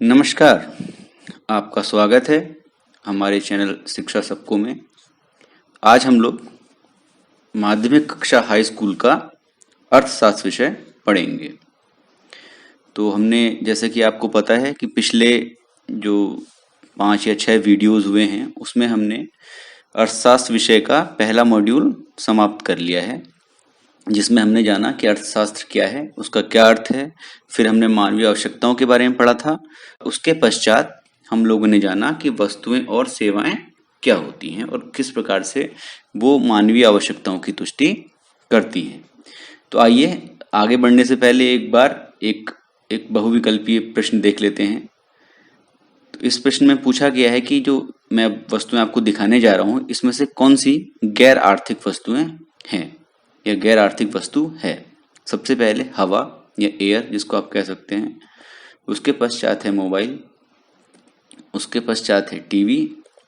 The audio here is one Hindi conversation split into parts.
नमस्कार, आपका स्वागत है हमारे चैनल शिक्षा सबको में। आज हम लोग माध्यमिक कक्षा हाई स्कूल का अर्थशास्त्र विषय पढ़ेंगे। तो हमने जैसे कि आपको पता है कि पिछले जो 5 या 6 वीडियोस हुए हैं उसमें हमने अर्थशास्त्र विषय का पहला मॉड्यूल समाप्त कर लिया है, जिसमें हमने जाना कि अर्थशास्त्र क्या है, उसका क्या अर्थ है। फिर हमने मानवीय आवश्यकताओं के बारे में पढ़ा था। उसके पश्चात हम लोगों ने जाना कि वस्तुएं और सेवाएं क्या होती हैं और किस प्रकार से वो मानवीय आवश्यकताओं की तुष्टि करती हैं। तो आइए आगे बढ़ने से पहले एक बार एक बहुविकल्पीय प्रश्न देख लेते हैं। तो इस प्रश्न में पूछा गया है कि जो मैं वस्तुएं आपको दिखाने जा रहा हूं, इसमें से कौन सी गैर आर्थिक वस्तुएं हैं या गैर आर्थिक वस्तु है। सबसे पहले हवा या एयर, जिसको आप कह सकते हैं। उसके पश्चात है मोबाइल, उसके पश्चात है टीवी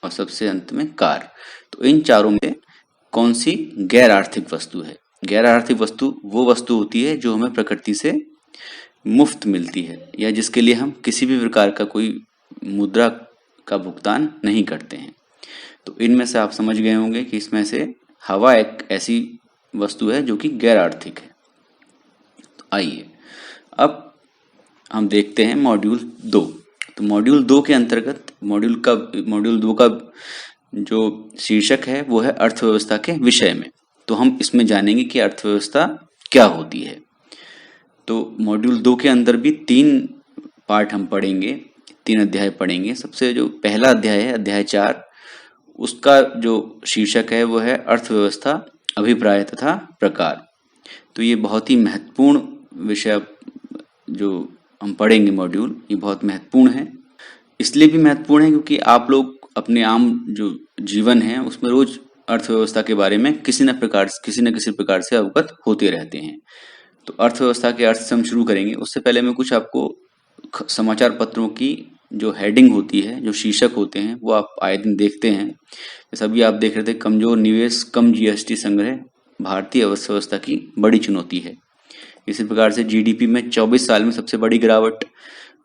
और सबसे अंत में कार। तो इन चारों में कौन सी गैर आर्थिक वस्तु है। गैर आर्थिक वस्तु वो वस्तु होती है जो हमें प्रकृति से मुफ्त मिलती है या जिसके लिए हम किसी भी प्रकार का कोई मुद्रा का भुगतान नहीं करते हैं। तो इनमें से आप समझ गए होंगे कि इसमें से हवा एक ऐसी वस्तु है जो कि गैर आर्थिक है। तो आइए अब हम देखते हैं मॉड्यूल 2। तो मॉड्यूल 2 के अंतर्गत मॉड्यूल 2 का जो शीर्षक है वो है अर्थव्यवस्था के विषय में। तो हम इसमें जानेंगे कि अर्थव्यवस्था क्या होती है। तो मॉड्यूल 2 के अंदर भी 3 पार्ट हम पढ़ेंगे, 3 अध्याय पढ़ेंगे। सबसे जो पहला अध्याय है, अध्याय 4, उसका जो शीर्षक है वो है अर्थव्यवस्था, अभिप्राय तथा प्रकार। तो ये बहुत ही महत्वपूर्ण विषय जो हम पढ़ेंगे मॉड्यूल, ये बहुत महत्वपूर्ण है। इसलिए भी महत्वपूर्ण है क्योंकि आप लोग अपने आम जो जीवन है उसमें रोज अर्थव्यवस्था के बारे में किसी न किसी प्रकार से अवगत होते रहते हैं। तो अर्थव्यवस्था के अर्थ से हम शुरू करेंगे। उससे पहले मैं कुछ आपको समाचार पत्रों की जो हेडिंग होती है, जो शीर्षक होते हैं, वो आप आए दिन देखते हैं। जैसे अभी आप देख रहे थे, कमजोर निवेश, कम जीएसटी संग्रह, भारतीय अर्थव्यवस्था की बड़ी चुनौती है। इसी प्रकार से जीडीपी में 24 साल में सबसे बड़ी गिरावट,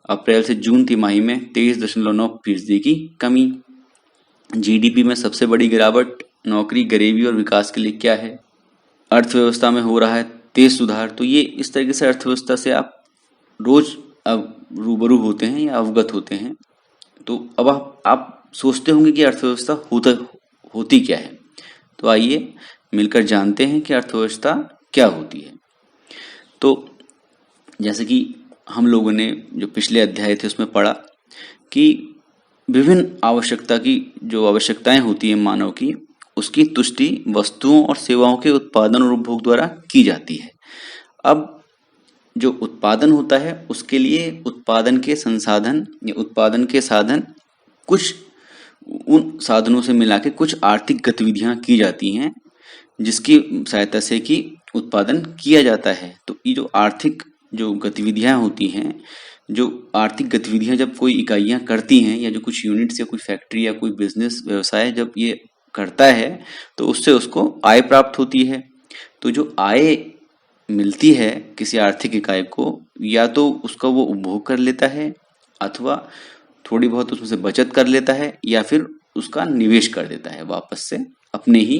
अप्रैल से जून तिमाही में 23.9% की कमी। जीडीपी में सबसे बड़ी गिरावट, नौकरी, गरीबी और विकास के लिए क्या है, अर्थव्यवस्था में हो रहा है तेज सुधार। तो ये इस तरीके से अर्थव्यवस्था से आप रोज अब रूबरू होते हैं या अवगत होते हैं। तो अब आप सोचते होंगे कि अर्थव्यवस्था होती क्या है। तो आइए मिलकर जानते हैं कि अर्थव्यवस्था क्या होती है। तो जैसे कि हम लोगों ने जो पिछले अध्याय थे उसमें पढ़ा कि विभिन्न आवश्यकताएं होती हैं मानव की, उसकी तुष्टि वस्तुओं और सेवाओं के उत्पादन और उपभोग द्वारा की जाती है। अब जो उत्पादन होता है उसके लिए उत्पादन के संसाधन या उत्पादन के साधन, कुछ उन साधनों से मिला के कुछ आर्थिक गतिविधियां की जाती हैं जिसकी सहायता से कि उत्पादन किया जाता है। तो ये जो आर्थिक जो गतिविधियां होती हैं, जो आर्थिक गतिविधियां जब कोई इकाइयां करती हैं या जो कुछ यूनिट्स या कोई फैक्ट्री या कोई बिजनेस व्यवसाय जब ये करता है तो उससे उसको आय प्राप्त होती है। तो जो आय मिलती है किसी आर्थिक इकाई को, या तो उसका वो उपभोग कर लेता है अथवा थोड़ी बहुत उसमें से बचत कर लेता है या फिर उसका निवेश कर देता है, वापस से अपने ही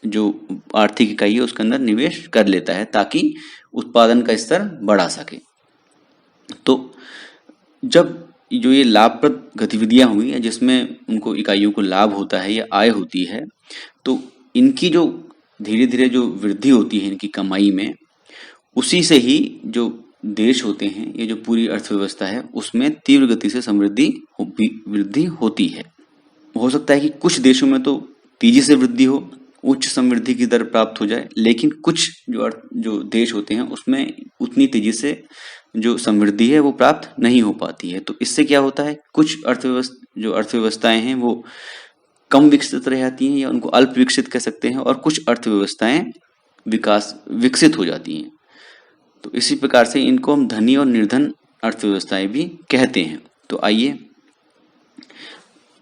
जो आर्थिक इकाई है उसके अंदर निवेश कर लेता है ताकि उत्पादन का स्तर बढ़ा सके। तो जब जो ये लाभप्रद गतिविधियां हुई है जिसमें उनको इकाइयों को लाभ होता है या आय होती है, तो इनकी जो धीरे धीरे जो वृद्धि होती है इनकी कमाई में, उसी से ही जो देश होते हैं, ये जो पूरी अर्थव्यवस्था है उसमें तीव्र गति से वृद्धि होती है। हो सकता है कि कुछ देशों में तो तेजी से वृद्धि हो, उच्च समृद्धि की दर प्राप्त हो जाए, लेकिन कुछ जो देश होते हैं उसमें उतनी तेजी से जो समृद्धि है वो प्राप्त नहीं हो पाती है। तो इससे क्या होता है, कुछ अर्थव्यवस्थाएं हैं वो कम विकसित रह जाती हैं या उनको अल्प विकसित कह सकते हैं, और कुछ अर्थव्यवस्थाएं विकसित हो जाती हैं। तो इसी प्रकार से इनको हम धनी और निर्धन अर्थव्यवस्थाएं भी कहते हैं। तो आइए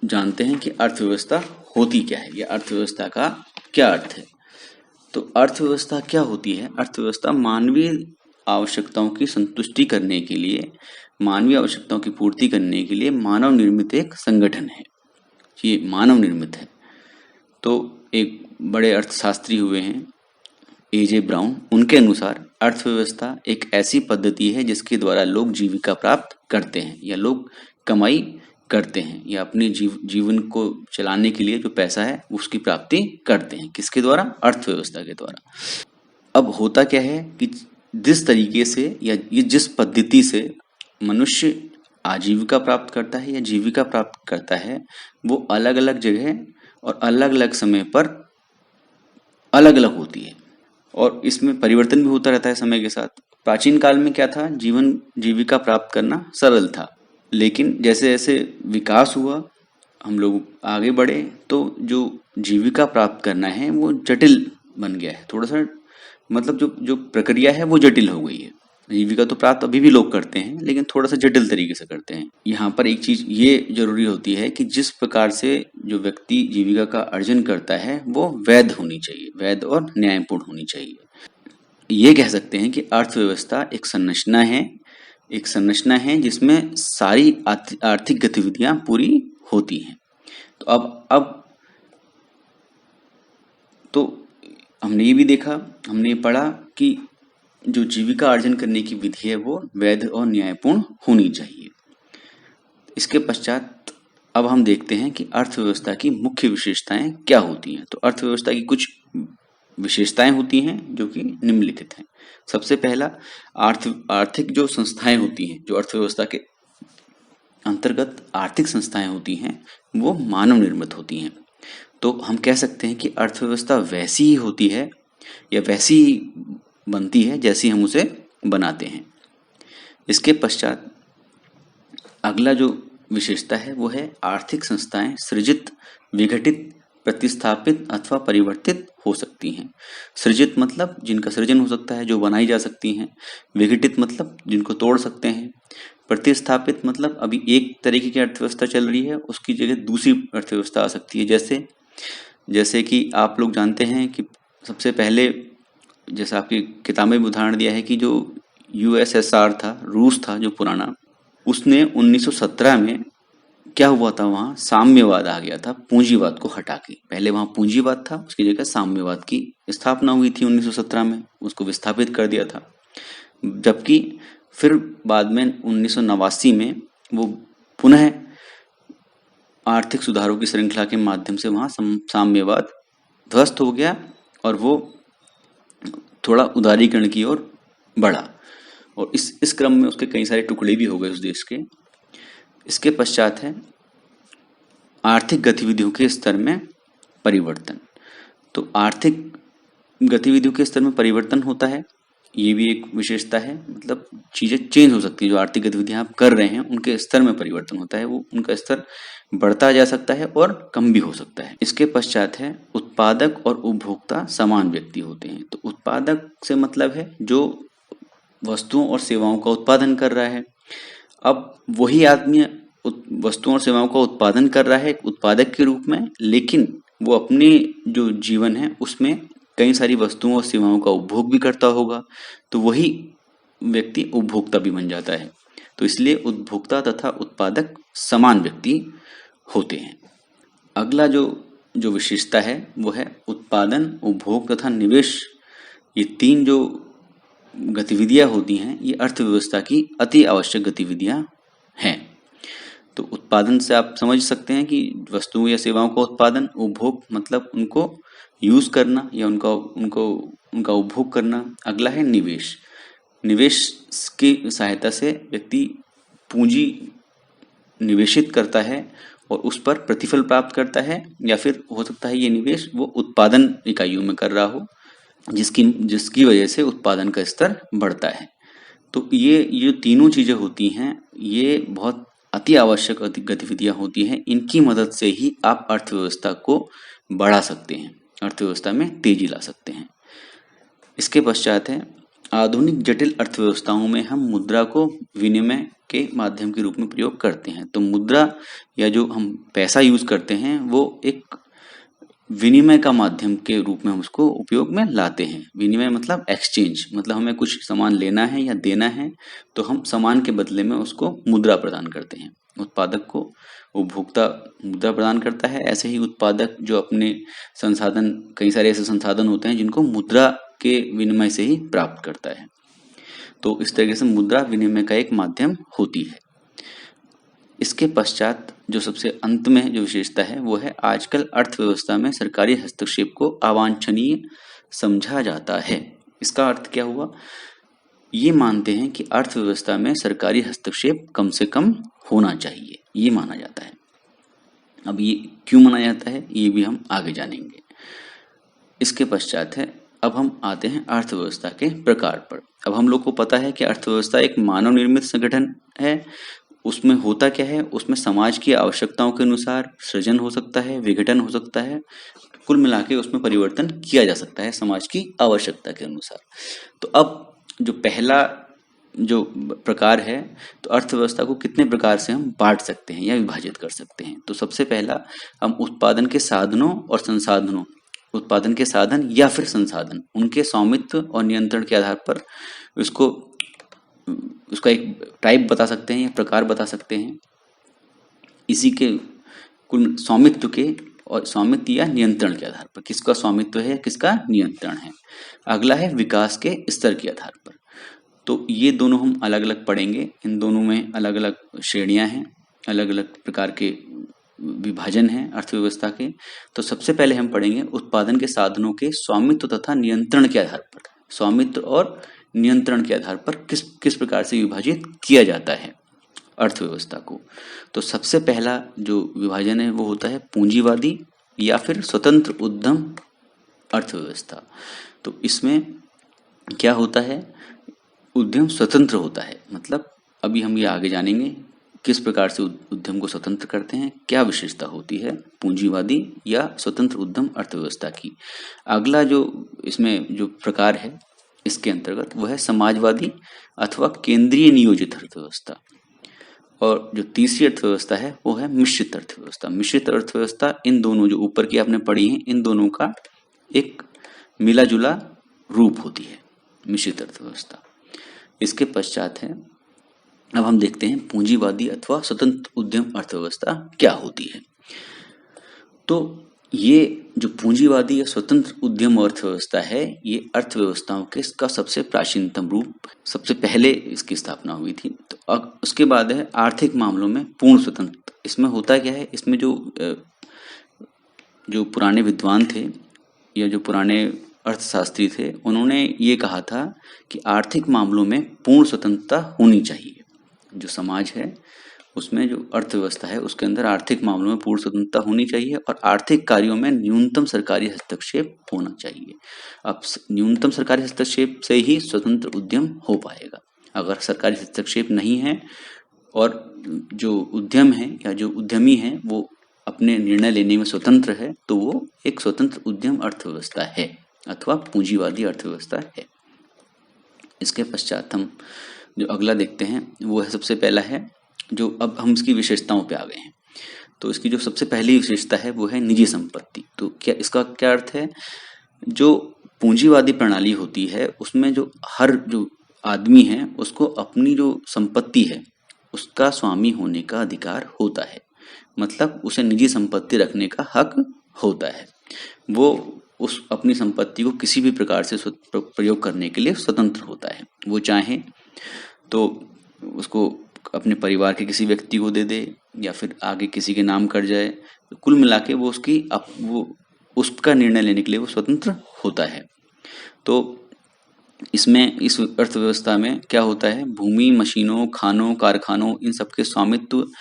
जानते हैं कि अर्थव्यवस्था होती क्या है या अर्थव्यवस्था का क्या अर्थ है। तो अर्थव्यवस्था क्या होती है, अर्थव्यवस्था मानवीय आवश्यकताओं की संतुष्टि करने के लिए, मानवीय आवश्यकताओं की पूर्ति करने के लिए मानव निर्मित एक संगठन है। ये मानव निर्मित है। तो एक बड़े अर्थशास्त्री हुए हैं एजे ब्राउन, उनके अनुसार अर्थव्यवस्था एक ऐसी पद्धति है जिसके द्वारा लोग जीविका प्राप्त करते हैं या लोग कमाई करते हैं या अपने जीवन को चलाने के लिए जो पैसा है उसकी प्राप्ति करते हैं। किसके द्वारा? अर्थव्यवस्था के द्वारा। अब होता क्या है कि जिस तरीके से या ये जिस पद्धति से मनुष्य आजीविका प्राप्त करता है या जीविका प्राप्त करता है, वो अलग अलग जगह और अलग अलग समय पर अलग अलग होती है और इसमें परिवर्तन भी होता रहता है समय के साथ। प्राचीन काल में क्या था? जीवन जीविका प्राप्त करना सरल था, लेकिन जैसे जैसे विकास हुआ, हम लोग आगे बढ़े, तो जो जीविका प्राप्त करना है वो जटिल बन गया है। थोड़ा सा मतलब जो प्रक्रिया है वो जटिल हो गई है। जीविका तो प्राप्त अभी भी लोग करते हैं, लेकिन थोड़ा सा जटिल तरीके से करते हैं। यहाँ पर एक चीज ये जरूरी होती है कि जिस प्रकार से जो व्यक्ति जीविका का अर्जन करता है वो वैध होनी चाहिए, वैध और न्यायपूर्ण होनी चाहिए। ये कह सकते हैं कि अर्थव्यवस्था एक संरचना है जिसमें सारी आर्थिक गतिविधियां पूरी होती हैं। तो अब तो हमने ये भी देखा, हमने ये पढ़ा कि जो जीविका अर्जन करने की विधि है वो वैध और न्यायपूर्ण होनी चाहिए। इसके पश्चात अब हम देखते हैं कि अर्थव्यवस्था की मुख्य विशेषताएं क्या होती हैं। तो अर्थव्यवस्था की कुछ विशेषताएं होती हैं जो कि निम्नलिखित हैं। सबसे पहला, आर्थिक जो संस्थाएं होती हैं, जो अर्थव्यवस्था के अंतर्गत आर्थिक संस्थाएं होती हैं वो मानव निर्मित होती हैं। तो हम कह सकते हैं कि अर्थव्यवस्था वैसी ही होती है या वैसी ही बनती है जैसी हम उसे बनाते हैं। इसके पश्चात अगला जो विशेषता है वो है आर्थिक संस्थाएं सृजित, विघटित, प्रतिस्थापित अथवा परिवर्तित हो सकती हैं। सृजित मतलब जिनका सृजन हो सकता है, जो बनाई जा सकती हैं। विघटित मतलब जिनको तोड़ सकते हैं। प्रतिस्थापित मतलब अभी एक तरीके की अर्थव्यवस्था चल रही है, उसकी जगह दूसरी अर्थव्यवस्था आ सकती है। जैसे कि आप लोग जानते हैं कि सबसे पहले, जैसा आपकी किताबें में उदाहरण दिया है कि जो यूएसएसआर था, रूस था जो पुराना, उसने 1917 में क्या हुआ था, वहां साम्यवाद आ गया था, पूंजीवाद को हटा के। पहले वहां पूंजीवाद था, उसकी जगह साम्यवाद की स्थापना हुई थी 1917 में, उसको विस्थापित कर दिया था। जबकि फिर बाद में 1989 में वो पुनः आर्थिक सुधारों की श्रृंखला के माध्यम से वहां साम्यवाद ध्वस्त हो गया और वो थोड़ा उदारीकरण की ओर बढ़ा और इस क्रम में उसके कई सारे टुकड़े भी हो गए उस देश के। इसके पश्चात है आर्थिक गतिविधियों के स्तर में परिवर्तन। तो आर्थिक गतिविधियों के स्तर में परिवर्तन होता है, ये भी एक विशेषता है। मतलब चीजें चेंज हो सकती है, जो आर्थिक गतिविधियां आप कर रहे हैं उनके स्तर में परिवर्तन होता है, वो उनका स्तर बढ़ता जा सकता है और कम भी हो सकता है। इसके पश्चात है उत्पादक और उपभोक्ता समान व्यक्ति होते हैं। तो उत्पादक से मतलब है जो वस्तुओं और सेवाओं का उत्पादन कर रहा है। अब वही आदमी वस्तुओं और सेवाओं का उत्पादन कर रहा है एक उत्पादक के रूप में, लेकिन वो अपने जो जीवन है उसमें कई सारी वस्तुओं और सेवाओं का उपभोग भी करता होगा, तो वही व्यक्ति उपभोक्ता भी बन जाता है। तो इसलिए उपभोक्ता तथा उत्पादक समान व्यक्ति होते हैं। अगला जो विशेषता है वो है उत्पादन, उपभोग तथा निवेश। ये तीन जो गतिविधियां होती हैं ये अर्थव्यवस्था की अति आवश्यक गतिविधियां हैं। तो उत्पादन से आप समझ सकते हैं कि वस्तुओं या सेवाओं का उत्पादन, उपभोग मतलब उनको यूज करना या उनका उपभोग करना। अगला है निवेश। निवेश की सहायता से व्यक्ति पूंजी निवेशित करता है और उस पर प्रतिफल प्राप्त करता है, या फिर हो सकता है ये निवेश वो उत्पादन इकाइयों में कर रहा हो जिसकी वजह से उत्पादन का स्तर बढ़ता है। तो ये तीनों चीजें होती हैं, ये बहुत अति आवश्यक गतिविधियां होती हैं। इनकी मदद से ही आप अर्थव्यवस्था को बढ़ा सकते हैं, अर्थव्यवस्था में तेजी ला सकते हैं। इसके पश्चात है आधुनिक जटिल अर्थव्यवस्थाओं में हम मुद्रा को विनिमय के माध्यम के रूप में प्रयोग करते हैं। तो मुद्रा या जो हम पैसा यूज करते हैं वो एक विनिमय का माध्यम के रूप में हम उसको उपयोग में लाते हैं। विनिमय मतलब एक्सचेंज, मतलब हमें कुछ सामान लेना है या देना है तो हम सामान के बदले में उसको मुद्रा प्रदान करते हैं। उत्पादक को उपभोक्ता मुद्रा प्रदान करता है, ऐसे ही उत्पादक जो अपने संसाधन, कई सारे ऐसे संसाधन होते हैं जिनको मुद्रा के विनिमय से ही प्राप्त करता है। तो इस तरीके से मुद्रा विनिमय का एक माध्यम होती है। इसके पश्चात जो सबसे अंत में जो विशेषता है वो है आजकल अर्थव्यवस्था में सरकारी हस्तक्षेप को अवांछनीय समझा जाता है। इसका अर्थ क्या हुआ? ये मानते हैं कि अर्थव्यवस्था में सरकारी हस्तक्षेप कम से कम होना चाहिए, ये माना जाता है। अब ये क्यों माना जाता है ये भी हम आगे जानेंगे। इसके पश्चात है, अब हम आते हैं अर्थव्यवस्था के प्रकार पर। अब हम लोग को पता है कि अर्थव्यवस्था एक मानव निर्मित संगठन है। उसमें होता क्या है, उसमें समाज की आवश्यकताओं के अनुसार सृजन हो सकता है, विघटन हो सकता है, कुल मिला के उसमें परिवर्तन किया जा सकता है समाज की आवश्यकता के अनुसार। तो अब जो पहला जो प्रकार है, तो अर्थव्यवस्था को कितने प्रकार से हम बांट सकते हैं या विभाजित कर सकते हैं। तो सबसे पहला, हम उत्पादन के साधनों और संसाधनों, उत्पादन के साधन या फिर संसाधन, उनके स्वामित्व और नियंत्रण के आधार पर उसका एक टाइप बता सकते हैं या प्रकार बता सकते हैं। इसी के कुल स्वामित्व के और स्वामित्व या नियंत्रण के आधार पर, किसका स्वामित्व है किसका नियंत्रण है। अगला है विकास के स्तर के आधार पर। तो ये दोनों हम अलग अलग पढ़ेंगे। इन दोनों में अलग अलग श्रेणियां हैं, अलग अलग प्रकार के विभाजन हैं अर्थव्यवस्था के। तो सबसे पहले हम पढ़ेंगे उत्पादन के साधनों के स्वामित्व तथा नियंत्रण के आधार पर, स्वामित्व और नियंत्रण के आधार पर किस किस प्रकार से विभाजित किया जाता है अर्थव्यवस्था को। तो सबसे पहला जो विभाजन है वो होता है पूंजीवादी या फिर स्वतंत्र उद्यम अर्थव्यवस्था। तो इसमें क्या होता है, उद्यम स्वतंत्र होता है, मतलब अभी हम ये आगे जानेंगे किस प्रकार से उद्यम को स्वतंत्र करते हैं, क्या विशेषता होती है पूंजीवादी या स्वतंत्र उद्यम अर्थव्यवस्था की। अगला जो इसमें जो प्रकार है इसके अंतर्गत वो है समाजवादी अथवा केंद्रीय नियोजित अर्थव्यवस्था। और जो तीसरी अर्थव्यवस्था है वो है मिश्रित अर्थव्यवस्था। मिश्रित अर्थव्यवस्था इन दोनों जो ऊपर की आपने पढ़ी है, इन दोनों का एक मिला जुला रूप होती है मिश्रित अर्थव्यवस्था। इसके पश्चात है, अब हम देखते हैं पूंजीवादी अथवा स्वतंत्र उद्यम अर्थव्यवस्था क्या होती है। तो ये जो पूंजीवादी या स्वतंत्र उद्यम अर्थव्यवस्था है, ये अर्थव्यवस्थाओं के इसका सबसे प्राचीनतम रूप, सबसे पहले इसकी स्थापना हुई थी। तो अब उसके बाद है आर्थिक मामलों में पूर्ण स्वतंत्र। इसमें होता क्या है, इसमें जो पुराने विद्वान थे या जो पुराने अर्थशास्त्री थे, उन्होंने ये कहा था कि आर्थिक मामलों में पूर्ण स्वतंत्रता होनी चाहिए। जो समाज है उसमें, जो अर्थव्यवस्था है उसके अंदर आर्थिक मामलों में पूर्ण स्वतंत्रता होनी चाहिए और आर्थिक कार्यों में न्यूनतम सरकारी हस्तक्षेप होना चाहिए। अब न्यूनतम सरकारी हस्तक्षेप से ही स्वतंत्र उद्यम हो पाएगा। अगर सरकारी हस्तक्षेप नहीं है और जो उद्यम है या जो उद्यमी है वो अपने निर्णय लेने में स्वतंत्र है, तो वो एक स्वतंत्र उद्यम अर्थव्यवस्था है अथवा पूंजीवादी अर्थव्यवस्था है। इसके पश्चात हम जो अगला देखते हैं वो है, सबसे पहला है जो, अब हम इसकी विशेषताओं पे आ गए हैं। तो इसकी जो सबसे पहली विशेषता है वो है निजी संपत्ति। तो क्या इसका क्या अर्थ है, जो पूंजीवादी प्रणाली होती है उसमें जो हर जो आदमी है उसको अपनी जो संपत्ति है उसका स्वामी होने का अधिकार होता है, मतलब उसे निजी संपत्ति रखने का हक होता है। वो उस अपनी संपत्ति को किसी भी प्रकार से प्रयोग करने के लिए स्वतंत्र होता है। वो चाहे तो उसको अपने परिवार के किसी व्यक्ति को दे दे या फिर आगे किसी के नाम कर जाए, तो कुल मिला के वो उसका निर्णय लेने के लिए वो स्वतंत्र होता है। तो इसमें, इस अर्थव्यवस्था में क्या होता है, भूमि, मशीनों, खानों, कारखानों, इन सबके स्वामित्व,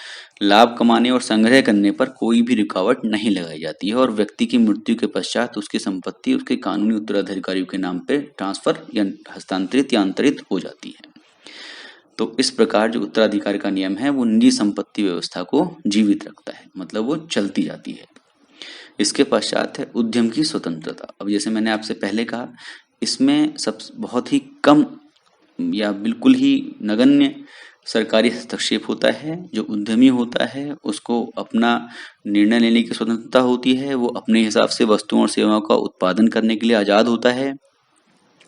लाभ कमाने और संग्रह करने पर कोई भी रुकावट नहीं लगाई जाती है और व्यक्ति की मृत्यु के पश्चात उसकी संपत्ति उसके कानूनी उत्तराधिकारियों के नाम पे ट्रांसफर या हस्तांतरित या अंतरित हो जाती है। तो इस प्रकार जो उत्तराधिकार का नियम है वो निजी संपत्ति व्यवस्था को जीवित रखता है, मतलब वो चलती जाती है। इसके पश्चात है उद्यम की स्वतंत्रता। अब जैसे मैंने आपसे पहले कहा, इसमें सब बहुत ही कम या बिल्कुल ही नगण्य सरकारी हस्तक्षेप होता है। जो उद्यमी होता है उसको अपना निर्णय लेने की स्वतंत्रता होती है, वो अपने हिसाब से वस्तुओं और सेवाओं का उत्पादन करने के लिए आज़ाद होता है।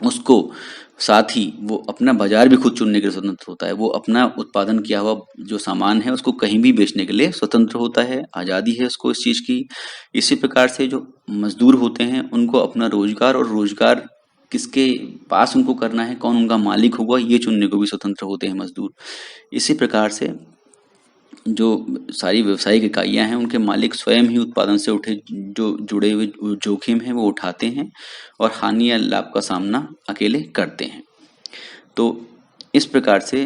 उसको साथ ही वो अपना बाजार भी खुद चुनने के लिए स्वतंत्र होता है। वो अपना उत्पादन किया हुआ जो सामान है उसको कहीं भी बेचने के लिए स्वतंत्र होता है, आज़ादी है उसको इस चीज़ की। इसी प्रकार से जो मजदूर होते हैं उनको अपना रोजगार और रोजगार किसके पास उनको करना है, कौन उनका मालिक होगा, ये चुनने को भी स्वतंत्र होते हैं मजदूर। इसी प्रकार से जो सारी व्यावसायिक इकाइयां हैं उनके मालिक स्वयं ही उत्पादन से उठे जो जुड़े हुए जोखिम हैं वो उठाते हैं और हानि या लाभ का सामना अकेले करते हैं। तो इस प्रकार से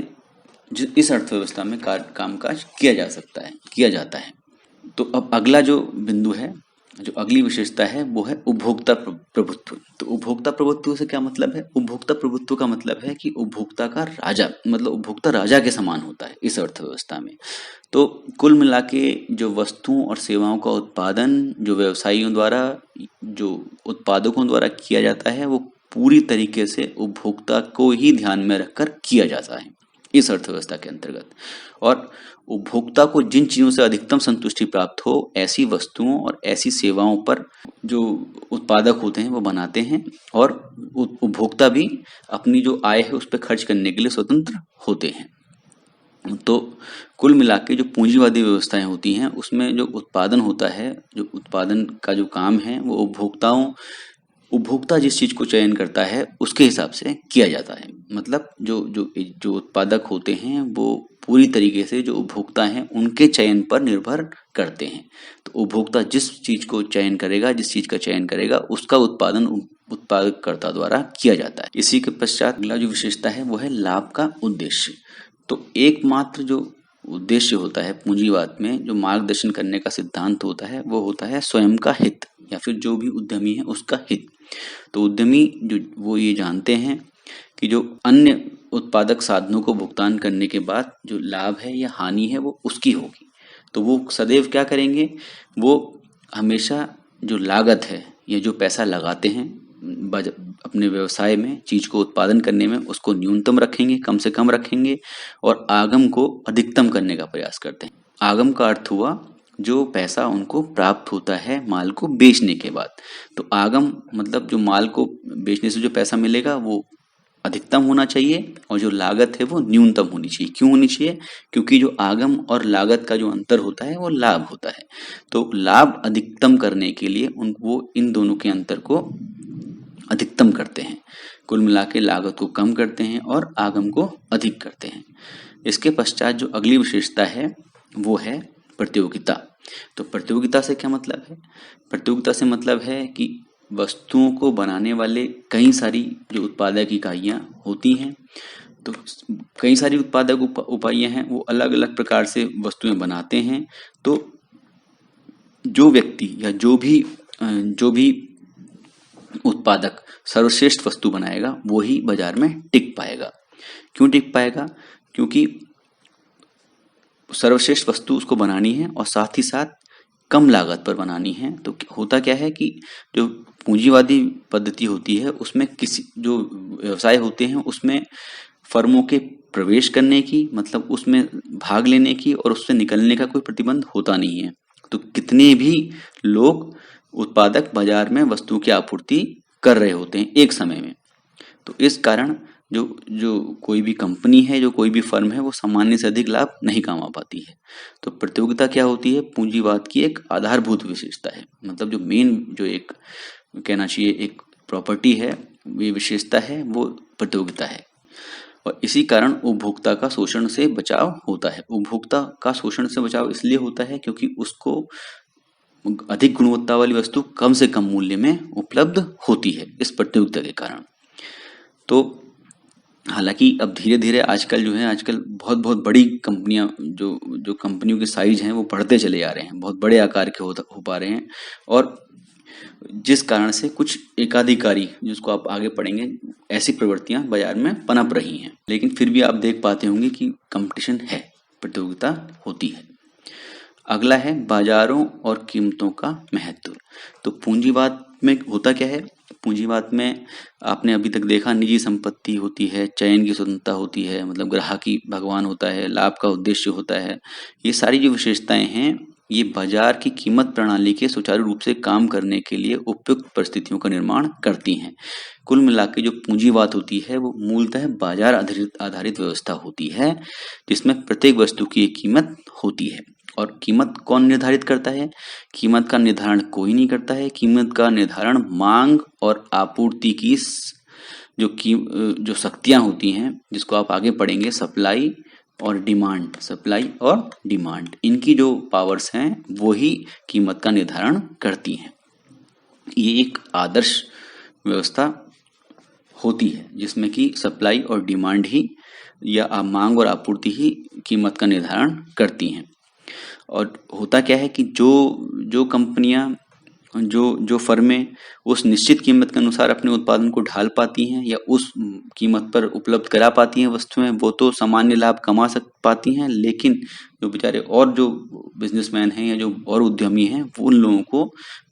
इस अर्थव्यवस्था में कामकाज किया जा सकता है, किया जाता है। तो अब अगला जो बिंदु है, जो अगली विशेषता है वो है उपभोक्ता प्रभुत्व। तो उपभोक्ता प्रभुत्व से क्या मतलब है? उपभोक्ता प्रभुत्व का मतलब है कि उपभोक्ता का राजा, मतलब उपभोक्ता राजा के समान होता है इस अर्थव्यवस्था में। तो कुल मिला के जो वस्तुओं और सेवाओं का उत्पादन जो व्यवसायियों द्वारा, जो उत्पादकों द्वारा किया जाता है वो पूरी तरीके से उपभोक्ता को ही ध्यान में रखकर किया जाता है इस अर्थव्यवस्था के अंतर्गत। और उपभोक्ता को जिन चीजों से अधिकतम संतुष्टि प्राप्त हो ऐसी वस्तुओं और ऐसी सेवाओं पर जो उत्पादक होते हैं वो बनाते हैं, और उपभोक्ता भी अपनी जो आय है उस पर खर्च करने के लिए स्वतंत्र होते हैं। तो कुल मिला के जो पूंजीवादी व्यवस्थाएं होती हैं उसमें जो उत्पादन होता है, जो उत्पादन का जो काम है वो उपभोक्ता जिस चीज को चयन करता है उसके हिसाब से किया जाता है। मतलब जो जो जो उत्पादक होते हैं वो पूरी तरीके से जो उपभोक्ता हैं उनके चयन पर निर्भर करते हैं। तो उपभोक्ता जिस चीज को चयन करेगा, जिस चीज का चयन करेगा उसका उत्पादन उत्पादककर्ता द्वारा किया जाता है। इसी के पश्चात अगला जो विशेषता है वो है लाभ का उद्देश्य। तो एकमात्र जो उद्देश्य होता है पूंजीवाद में, जो मार्गदर्शन करने का सिद्धांत होता है वो होता है स्वयं का हित, या फिर जो भी उद्यमी है उसका हित। तो उद्यमी जो वो ये जानते हैं कि जो अन्य उत्पादक साधनों को भुगतान करने के बाद जो लाभ है या हानि है वो उसकी होगी। तो वो सदैव क्या करेंगे, वो हमेशा जो लागत है या जो पैसा लगाते हैं अपने व्यवसाय में चीज को उत्पादन करने में उसको न्यूनतम रखेंगे, कम से कम रखेंगे, और आगम को अधिकतम करने का प्रयास करते हैं। आगम का अर्थ हुआ जो पैसा उनको प्राप्त होता है माल को बेचने के बाद। तो आगम मतलब जो माल को बेचने से जो पैसा मिलेगा वो अधिकतम होना चाहिए, और जो लागत है वो न्यूनतम होनी चाहिए। क्यों होनी चाहिए? क्योंकि जो आगम और लागत का जो अंतर होता है वो लाभ होता है। तो लाभ अधिकतम करने के लिए वो इन दोनों के अंतर को अधिकतम करते हैं। कुल मिला के लागत को कम करते हैं और आगम को अधिक करते हैं। इसके पश्चात जो अगली विशेषता है वो है प्रतियोगिता। तो प्रतियोगिता से क्या मतलब है? प्रतियोगिता से मतलब है कि वस्तुओं को बनाने वाले कई सारी जो उत्पादक इकाइयां होती हैं, तो कई सारी उत्पादक इकाइयां हैं वो अलग अलग प्रकार से वस्तुएं बनाते हैं। तो जो व्यक्ति या जो भी उत्पादक सर्वश्रेष्ठ वस्तु बनाएगा वो ही बाजार में टिक पाएगा। क्यों टिक पाएगा? क्योंकि सर्वश्रेष्ठ वस्तु उसको बनानी है और साथ ही साथ कम लागत पर बनानी है। तो होता क्या है कि जो पूंजीवादी पद्धति होती है उसमें किसी जो व्यवसाय होते हैं उसमें फर्मों के प्रवेश करने की, मतलब उसमें भाग लेने की और उससे निकलने का कोई प्रतिबंध होता नहीं है। तो कितने भी लोग उत्पादक बाजार में वस्तु की आपूर्ति कर रहे होते हैं एक समय में। तो इस कारण जो कोई भी कंपनी है, जो कोई भी फर्म है वो सामान्य से अधिक लाभ नहीं कमा पाती है। तो प्रतियोगिता क्या होती है? पूंजीवाद की एक आधारभूत विशेषता है। मतलब जो मेन जो एक कहना चाहिए एक प्रॉपर्टी है, ये विशेषता है, वो प्रतियोगिता है। और इसी कारण उपभोक्ता का शोषण से बचाव होता है। उपभोक्ता का शोषण से बचाव इसलिए होता है क्योंकि उसको अधिक गुणवत्ता वाली वस्तु कम से कम मूल्य में उपलब्ध होती है इस प्रतियोगिता के कारण। तो हालांकि अब धीरे धीरे आजकल बहुत बहुत बड़ी कंपनियां, जो कंपनियों के साइज हैं वो बढ़ते चले जा रहे हैं, बहुत बड़े आकार के हो पा रहे हैं, और जिस कारण से कुछ एकाधिकारी, जिसको आप आगे पढ़ेंगे, ऐसी प्रवृत्तियां बाजार में पनप रही हैं। लेकिन फिर भी आप देख पाते होंगे कि कंपटीशन है, प्रतियोगिता होती है। अगला है बाजारों और कीमतों का महत्व। तो पूंजीवाद में होता क्या है पूंजीवाद में आपने अभी तक देखा निजी संपत्ति होती है, चयन की स्वतंत्रता होती है, मतलब ग्राहक ही भगवान होता है, लाभ का उद्देश्य होता है। ये सारी जो विशेषताएं हैं ये बाजार की कीमत प्रणाली के सुचारू रूप से काम करने के लिए उपयुक्त परिस्थितियों का निर्माण करती हैं। कुल मिला के जो पूंजीवाद होती है वो मूलतः बाजार आधारित व्यवस्था होती है जिसमें प्रत्येक वस्तु की एक कीमत होती है। और कीमत कौन निर्धारित करता है? कीमत का निर्धारण कोई नहीं करता है। कीमत का निर्धारण मांग और आपूर्ति की जो शक्तियां होती हैं, जिसको आप आगे पढ़ेंगे, सप्लाई और डिमांड, इनकी जो पावर्स हैं वो ही कीमत का निर्धारण करती हैं। ये एक आदर्श व्यवस्था होती है जिसमें कि सप्लाई और डिमांड ही या मांग और आपूर्ति ही कीमत का निर्धारण करती हैं। और होता क्या है कि जो कंपनियां जो फर्में उस निश्चित कीमत के अनुसार अपने उत्पादन को ढाल पाती हैं या उस कीमत पर उपलब्ध करा पाती हैं वस्तुएं, वो तो सामान्य लाभ कमा पाती हैं, लेकिन जो बेचारे और जो बिजनेसमैन हैं या जो और उद्यमी हैं वो उन लोगों को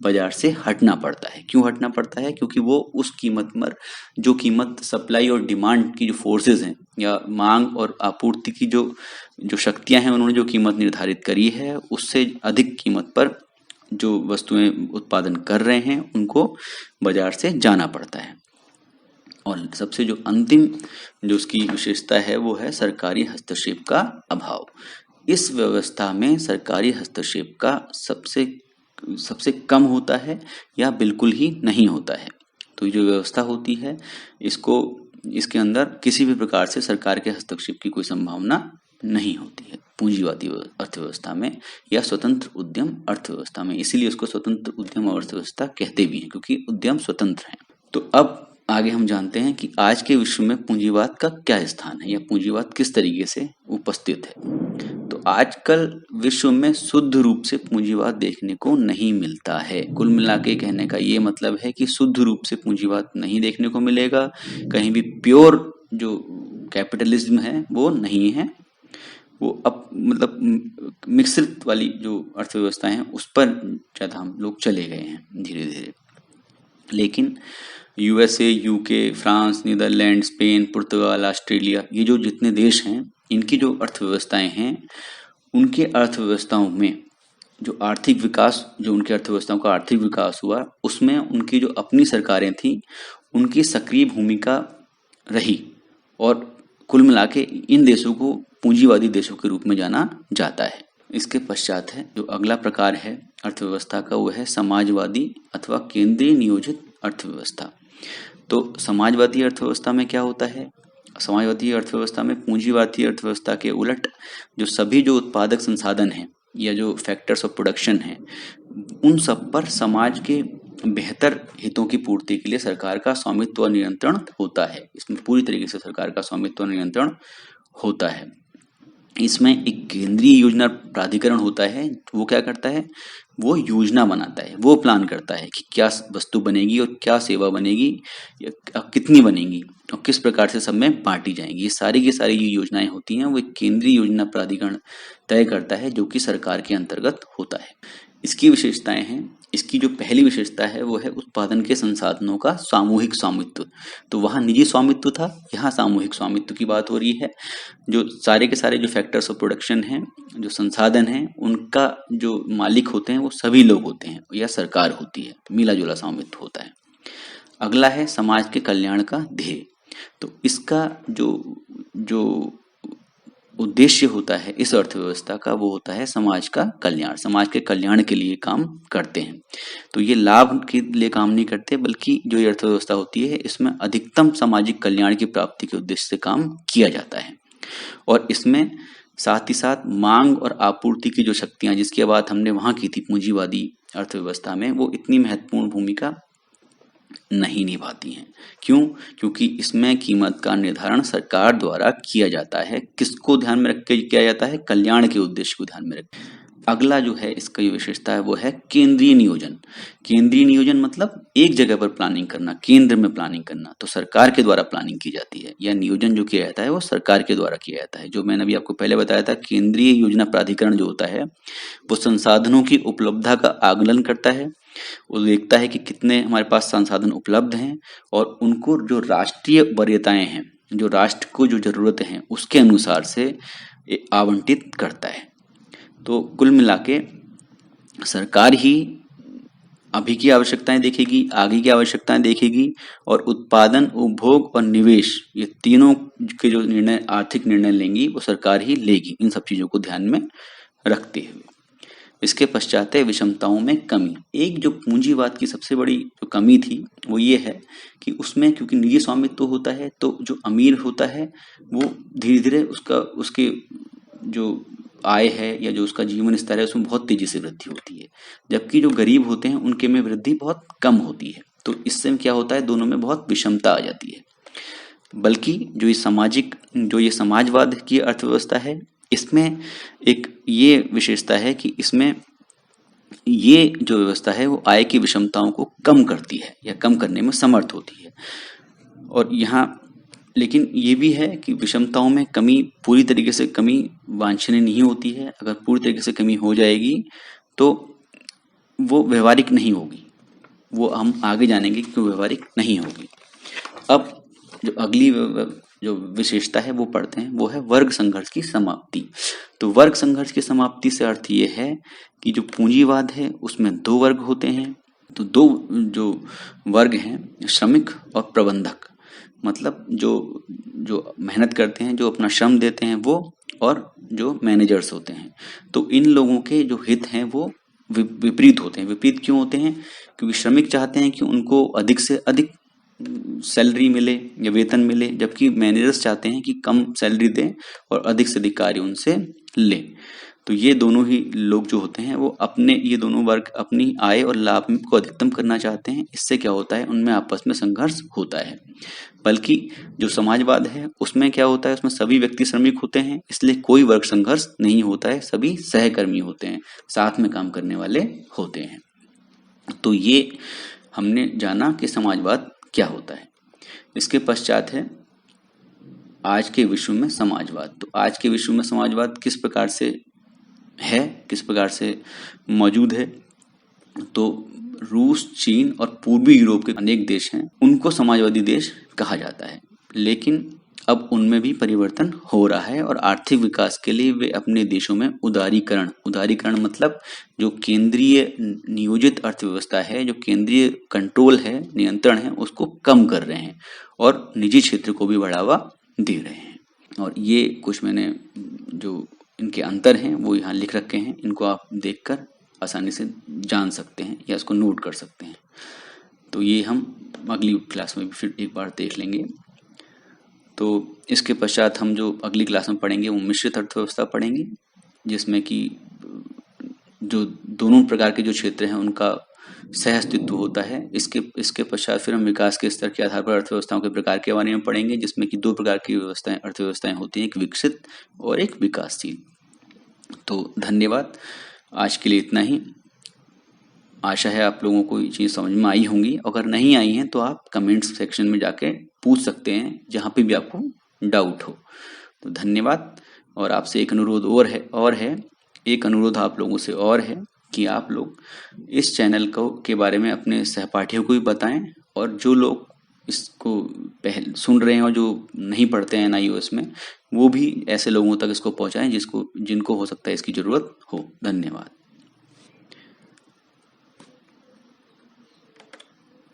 बाजार से हटना पड़ता है। क्यों हटना पड़ता है? क्योंकि वो उस कीमत पर जो कीमत सप्लाई और डिमांड की जो फोर्सेस हैं या मांग और आपूर्ति की जो शक्तियां हैं उन्होंने जो कीमत निर्धारित करी है उससे अधिक कीमत पर जो वस्तुएं उत्पादन कर रहे हैं उनको बाजार से जाना पड़ता है। और सबसे जो अंतिम जो उसकी विशेषता है वो है सरकारी हस्तक्षेप का अभाव। इस व्यवस्था में सरकारी हस्तक्षेप का सबसे कम होता है या बिल्कुल ही नहीं होता है। तो जो व्यवस्था होती है इसके अंदर किसी भी प्रकार से सरकार के हस्तक्षेप की कोई संभावना नहीं होती है पूंजीवादी अर्थव्यवस्था में या स्वतंत्र उद्यम अर्थव्यवस्था में। इसीलिए उसको स्वतंत्र उद्यम अर्थव्यवस्था कहते भी हैं क्योंकि उद्यम स्वतंत्र हैं। तो अब आगे हम जानते हैं कि आज के विश्व में पूंजीवाद का क्या स्थान है या पूंजीवाद किस तरीके से उपस्थित है। तो आजकल विश्व में शुद्ध रूप से पूंजीवाद देखने को नहीं मिलता है। कुल मिला के कहने का ये मतलब है कि शुद्ध रूप से पूंजीवाद नहीं देखने को मिलेगा। कहीं भी प्योर जो कैपिटलिज्म है वो नहीं है। वो अब मतलब मिश्रित वाली जो अर्थव्यवस्था है उस पर ज़्यादा हम लोग चले गए हैं धीरे धीरे। लेकिन USA, UK, France, Netherlands, Spain, पुर्तगाल, ऑस्ट्रेलिया, ये जो जितने देश हैं इनकी जो अर्थव्यवस्थाएं हैं उनके अर्थव्यवस्थाओं में जो आर्थिक विकास जो उनकी अर्थव्यवस्थाओं का आर्थिक विकास हुआ उसमें उनकी जो अपनी सरकारें थी उनकी सक्रिय भूमिका रही। और कुल मिला के इन देशों को पूंजीवादी देशों के रूप में जाना जाता है। इसके पश्चात है जो अगला प्रकार है अर्थव्यवस्था का वो है समाजवादी अथवा केंद्रीय नियोजित अर्थव्यवस्था। तो समाजवादी अर्थव्यवस्था में क्या होता है? समाजवादी अर्थव्यवस्था में पूंजीवादी अर्थव्यवस्था के उलट जो सभी जो उत्पादक संसाधन हैं या जो फैक्टर्स ऑफ प्रोडक्शन हैं उन सब पर समाज के बेहतर हितों की पूर्ति के लिए सरकार का स्वामित्व और नियंत्रण होता है। इसमें पूरी तरीके से सरकार का स्वामित्व और नियंत्रण होता है। इसमें एक केंद्रीय योजना प्राधिकरण होता है। वो क्या करता है? वो योजना बनाता है, वो प्लान करता है कि क्या वस्तु बनेगी और क्या सेवा बनेगी या कितनी बनेगी और किस प्रकार से सब में बांटी जाएंगी। ये सारी की सारी जो योजनाएं होती हैं वो एक केंद्रीय योजना प्राधिकरण तय करता है जो कि सरकार के अंतर्गत होता है। इसकी विशेषताएं हैं। इसकी जो पहली विशेषता है वो है उत्पादन के संसाधनों का सामूहिक स्वामित्व। तो वहाँ निजी स्वामित्व था, यहाँ सामूहिक स्वामित्व की बात हो रही है। जो सारे के सारे जो फैक्टर्स ऑफ प्रोडक्शन हैं, जो संसाधन हैं, उनका जो मालिक होते हैं वो सभी लोग होते हैं या सरकार होती है। मिला जुला स्वामित्व होता है। अगला है समाज के कल्याण का ध्येय। तो इसका जो उद्देश्य होता है इस अर्थव्यवस्था का वो होता है समाज का कल्याण। समाज के कल्याण के लिए काम करते हैं। तो ये लाभ के लिए काम नहीं करते बल्कि जो ये अर्थव्यवस्था होती है इसमें अधिकतम सामाजिक कल्याण की प्राप्ति के उद्देश्य से काम किया जाता है। और इसमें साथ ही साथ मांग और आपूर्ति की जो शक्तियां जिसकी बात हमने वहां की थी पूंजीवादी अर्थव्यवस्था में वो इतनी महत्वपूर्ण भूमिका नहीं निभाती हैं। क्यों? क्योंकि इसमें कीमत का निर्धारण सरकार द्वारा किया जाता है। किसको ध्यान में रख के किया जाता है? कल्याण के उद्देश्य को ध्यान में रख। अगला जो है इसका जो विशेषता है वो है केंद्रीय नियोजन। केंद्रीय नियोजन मतलब एक जगह पर प्लानिंग करना, केंद्र में प्लानिंग करना। तो सरकार के द्वारा प्लानिंग की जाती है या नियोजन जो किया जाता है वो सरकार के द्वारा किया जाता है। जो मैंने अभी आपको पहले बताया था, केंद्रीय योजना प्राधिकरण जो होता है वो संसाधनों की उपलब्धता का आकलन करता है। वो देखता है कि कितने हमारे पास संसाधन उपलब्ध हैं और उनको जो राष्ट्रीय वरीयताएं हैं, जो राष्ट्र को जो जरूरतें हैं उसके अनुसार से आवंटित करता है। तो कुल मिला के सरकार ही अभी की आवश्यकताएं देखेगी, आगे की आवश्यकताएं देखेगी और उत्पादन, उपभोग और निवेश, ये तीनों के जो निर्णय, आर्थिक निर्णय लेंगी वो सरकार ही लेगी, इन सब चीजों को ध्यान में रखते हुए। इसके पश्चात है विषमताओं में कमी। एक जो पूंजीवाद की सबसे बड़ी जो कमी थी वो ये है कि उसमें क्योंकि निजी स्वामित्व होता है तो जो अमीर होता है वो धीरे धीरे उसके जो आय है या जो उसका जीवन स्तर है उसमें बहुत तेजी से वृद्धि होती है, जबकि जो गरीब होते हैं उनके में वृद्धि बहुत कम होती है। तो इससे क्या होता है, दोनों में बहुत विषमता आ जाती है। बल्कि जो ये समाजवाद की अर्थव्यवस्था है, इसमें एक ये विशेषता है कि इसमें ये जो व्यवस्था है वो आय की विषमताओं को कम करती है या कम करने में समर्थ होती है। और यहाँ लेकिन ये भी है कि विषमताओं में कमी, पूरी तरीके से कमी वांछनीय नहीं होती है। अगर पूरी तरीके से कमी हो जाएगी तो वो व्यवहारिक नहीं होगी, वो हम आगे जानेंगे कि वो व्यवहारिक नहीं होगी। अब जो अगली जो विशेषता है वो पढ़ते हैं, वो है वर्ग संघर्ष की समाप्ति। तो वर्ग संघर्ष की समाप्ति से अर्थ ये है कि जो पूंजीवाद है उसमें दो वर्ग होते हैं। तो दो जो वर्ग हैं, श्रमिक और प्रबंधक, मतलब जो मेहनत करते हैं, जो अपना श्रम देते हैं वो, और जो मैनेजर्स होते हैं। तो इन लोगों के जो हित हैं वो विपरीत होते हैं। विपरीत क्यों होते हैं? क्योंकि श्रमिक चाहते हैं कि उनको अधिक से अधिक सैलरी मिले या वेतन मिले, जबकि मैनेजर्स चाहते हैं कि कम सैलरी दें और अधिक से अधिक कार्य उनसे लें। तो ये दोनों ही लोग जो होते हैं वो ये दोनों वर्ग अपनी आय और लाभ को अधिकतम करना चाहते हैं। इससे क्या होता है, उनमें आपस में संघर्ष होता है। बल्कि जो समाजवाद है उसमें क्या होता है, उसमें सभी व्यक्ति श्रमिक होते हैं, इसलिए कोई वर्ग संघर्ष नहीं होता है, सभी सहकर्मी होते हैं, साथ में काम करने वाले होते हैं। तो ये हमने जाना कि समाजवाद क्या होता है। इसके पश्चात है आज के विश्व में समाजवाद। तो आज के विश्व में समाजवाद किस प्रकार से है, किस प्रकार से मौजूद है? तो रूस, चीन और पूर्वी यूरोप के अनेक देश हैं, उनको समाजवादी देश कहा जाता है। लेकिन अब उनमें भी परिवर्तन हो रहा है और आर्थिक विकास के लिए वे अपने देशों में उदारीकरण मतलब जो केंद्रीय नियोजित अर्थव्यवस्था है, जो केंद्रीय कंट्रोल है, नियंत्रण है, उसको कम कर रहे हैं और निजी क्षेत्र को भी बढ़ावा दे रहे हैं। और ये कुछ मैंने जो इनके अंतर हैं वो यहाँ लिख रखे हैं, इनको आप देखकर आसानी से जान सकते हैं या इसको नोट कर सकते हैं। तो ये हम अगली क्लास में भी फिर एक बार देख लेंगे। तो इसके पश्चात हम जो अगली क्लास में पढ़ेंगे वो मिश्रित अर्थव्यवस्था पढ़ेंगे, जिसमें कि जो दोनों प्रकार के जो क्षेत्र हैं उनका सह अस्तित्व होता है। इसके पश्चात फिर हम विकास के स्तर के आधार पर अर्थव्यवस्थाओं के प्रकार के बारे में पढ़ेंगे, जिसमें कि दो प्रकार की अर्थव्यवस्थाएं होती हैं, एक विकसित और एक विकासशील। तो धन्यवाद, आज के लिए इतना ही। आशा है आप लोगों को ये चीज़ समझ में आई होंगी। अगर नहीं आई हैं तो आप कमेंट्स सेक्शन में जाके पूछ सकते हैं, जहाँ पे भी आपको डाउट हो। तो धन्यवाद। और आपसे एक अनुरोध एक अनुरोध आप लोगों से और है कि आप लोग इस चैनल के बारे में अपने सहपाठियों को भी बताएं, और जो लोग इसको पहले सुन रहे हैं और जो नहीं पढ़ते हैं NIOS में, वो भी ऐसे लोगों तक इसको पहुंचाएं जिनको हो सकता है इसकी ज़रूरत हो। धन्यवाद।